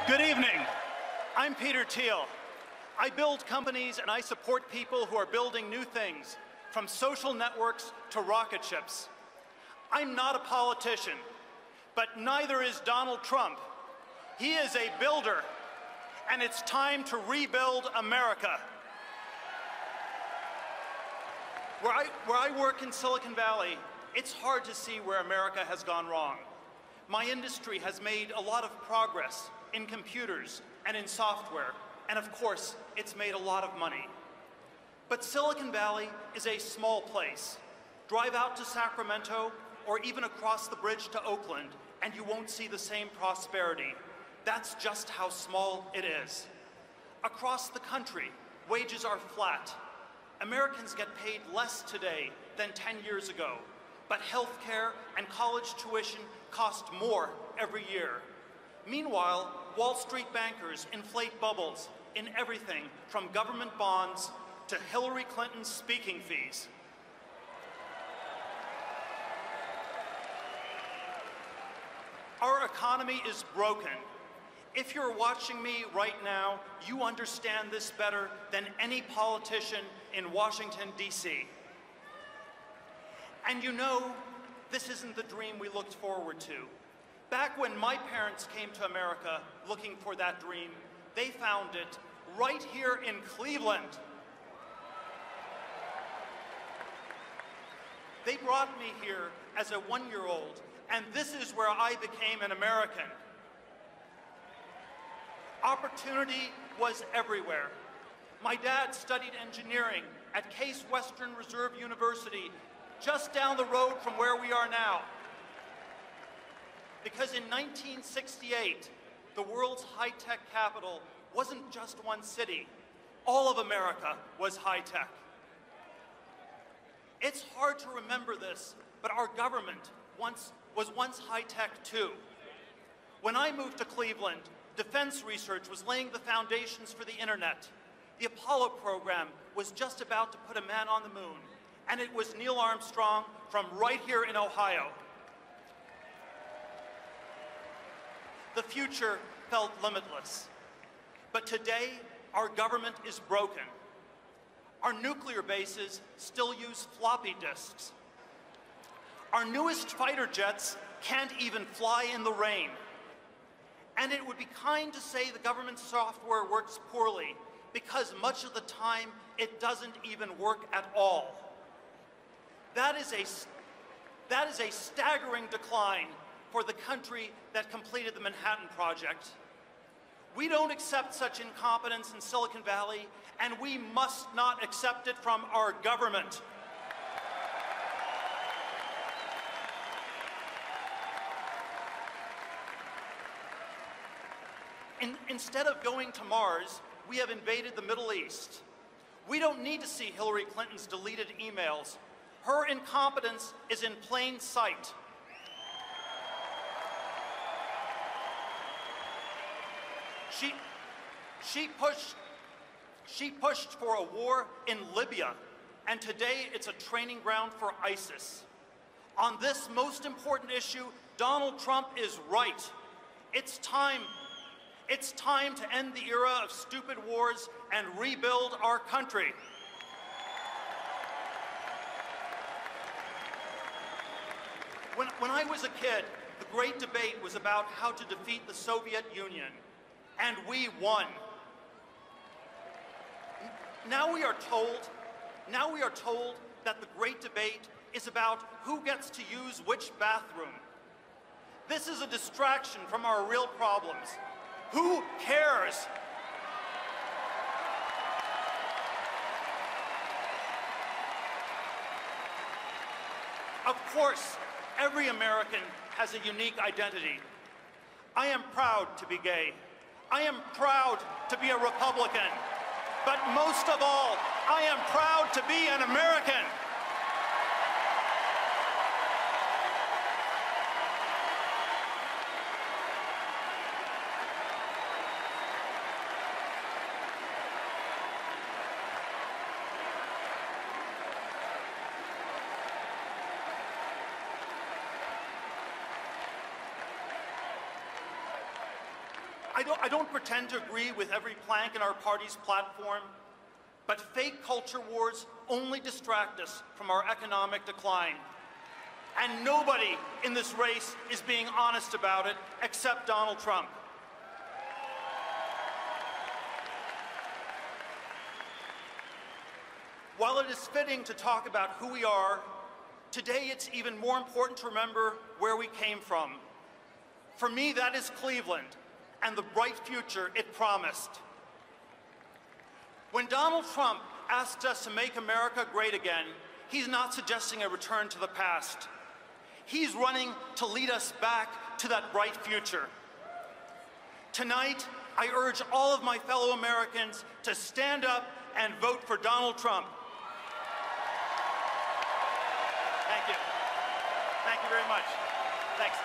Good evening. I'm Peter Thiel. I build companies and I support people who are building new things, from social networks to rocket ships. I'm not a politician, but neither is Donald Trump. He is a builder, and it's time to rebuild America. Where I work in Silicon Valley, it's hard to see where America has gone wrong. My industry has made a lot of progress in computers and in software, and of course, it's made a lot of money. But Silicon Valley is a small place. Drive out to Sacramento or even across the bridge to Oakland, and you won't see the same prosperity. That's just how small it is. Across the country, wages are flat. Americans get paid less today than 10 years ago, but healthcare and college tuition cost more every year. Meanwhile, Wall Street bankers inflate bubbles in everything from government bonds to Hillary Clinton's speaking fees. Our economy is broken. If you're watching me right now, you understand this better than any politician in Washington, D.C. And you know, this isn't the dream we looked forward to. Back when my parents came to America looking for that dream, they found it right here in Cleveland. They brought me here as a one-year-old, and this is where I became an American. Opportunity was everywhere. My dad studied engineering at Case Western Reserve University, just down the road from where we are now. Because in 1968, the world's high-tech capital wasn't just one city. All of America was high-tech. It's hard to remember this, but our government was once high-tech too. When I moved to Cleveland, defense research was laying the foundations for the internet. The Apollo program was just about to put a man on the moon, and it was Neil Armstrong from right here in Ohio. The future felt limitless. But today, our government is broken. Our nuclear bases still use floppy disks. Our newest fighter jets can't even fly in the rain. And it would be kind to say the government software works poorly, because much of the time, it doesn't even work at all. That is a staggering decline for the country that completed the Manhattan Project. We don't accept such incompetence in Silicon Valley, and we must not accept it from our government. Instead of going to Mars, we have invaded the Middle East. We don't need to see Hillary Clinton's deleted emails. Her incompetence is in plain sight. She pushed for a war in Libya, and today it's a training ground for ISIS. On this most important issue, Donald Trump is right. It's time to end the era of stupid wars and rebuild our country. When I was a kid, the great debate was about how to defeat the Soviet Union, and we won. Now we are told that the great debate is about who gets to use which bathroom. This is a distraction from our real problems. Who cares? Of course, every American has a unique identity. I am proud to be gay. I am proud to be a Republican. But most of all, I am proud to be an American. I don't pretend to agree with every plank in our party's platform, but fake culture wars only distract us from our economic decline. And nobody in this race is being honest about it except Donald Trump. While it is fitting to talk about who we are, today it's even more important to remember where we came from. For me, that is Cleveland and the bright future it promised. When Donald Trump asked us to make America great again, he's not suggesting a return to the past. He's running to lead us back to that bright future. Tonight, I urge all of my fellow Americans to stand up and vote for Donald Trump. Thank you. Thank you very much. Thanks.